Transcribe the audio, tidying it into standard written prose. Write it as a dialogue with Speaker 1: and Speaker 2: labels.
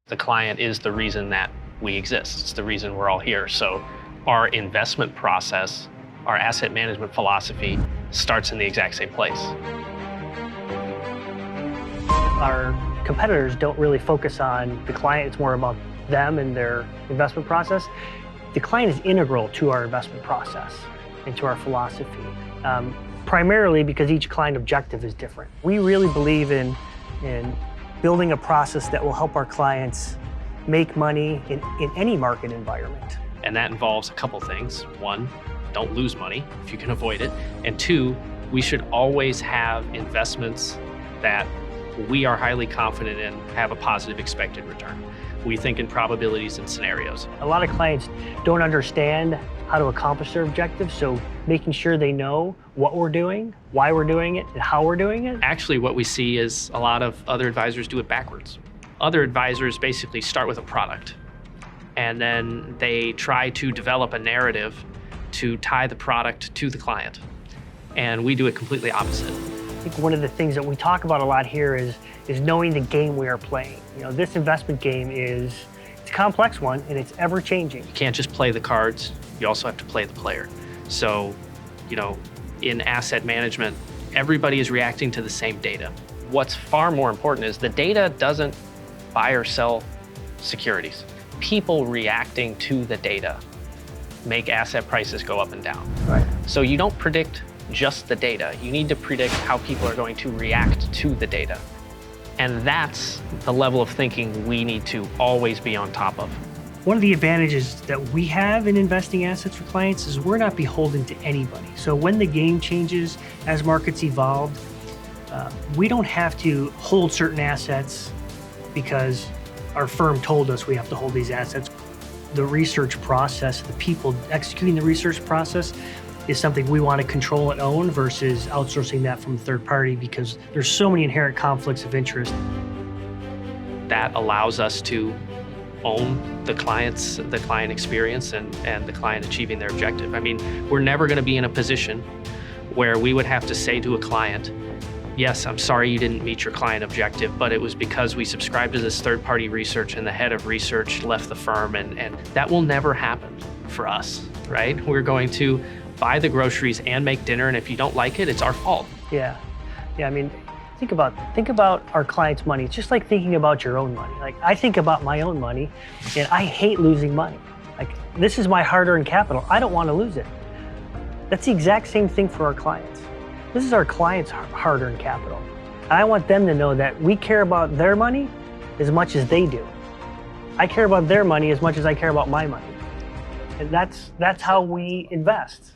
Speaker 1: The client is the reason that we exist. It's the reason we're all here. So our investment process, our asset management philosophy starts in the exact same place.
Speaker 2: Our competitors don't really focus on the client. It's more about them and their investment process. The client is integral to our investment process and to our philosophy, primarily because each client objective is different. We really believe in building a process that will help our clients make money in any market environment.
Speaker 1: And that involves a couple things. One, don't lose money if you can avoid it. And two, we should always have investments that we are highly confident in have a positive expected return. We think in probabilities and scenarios.
Speaker 2: A lot of clients don't understand how to accomplish their objectives, so making sure they know what we're doing, why we're doing it, and how we're doing it.
Speaker 1: Actually, what we see is a lot of other advisors do it backwards. Other advisors basically start with a product, and then they try to develop a narrative to tie the product to the client. And we do it completely opposite.
Speaker 2: I think one of the things that we talk about a lot here is knowing the game we are playing. You know, this investment game it's a complex one and it's ever changing.
Speaker 1: You can't just play the cards, you also have to play the player. So, in asset management, everybody is reacting to the same data. What's far more important is the data doesn't buy or sell securities. People reacting to the data make asset prices go up and down.
Speaker 2: Right.
Speaker 1: So you don't predict just the data. You need to predict how people are going to react to the data. And that's the level of thinking we need to always be on top of.
Speaker 2: One of the advantages that we have in investing assets for clients is we're not beholden to anybody. So when the game changes, as markets evolve, we don't have to hold certain assets because our firm told us we have to hold these assets. The research process, the people executing the research process is something we want to control and own versus outsourcing that from a third party because there's so many inherent conflicts of interest.
Speaker 1: That allows us to own the client experience and the client achieving their objective. I mean, we're never going to be in a position where we would have to say to a client, yes, I'm sorry you didn't meet your client objective, but it was because we subscribed to this third-party research and the head of research left the firm, and that will never happen for us, right? We're going to buy the groceries and make dinner, and if you don't like it, it's our fault.
Speaker 2: Yeah. I mean, think about our clients' money. It's just like thinking about your own money. Like, I think about my own money, and I hate losing money. Like, this is my hard-earned capital. I don't want to lose it. That's the exact same thing for our clients. This is our clients' hard-earned capital. And I want them to know that we care about their money as much as they do. I care about their money as much as I care about my money. And that's how we invest.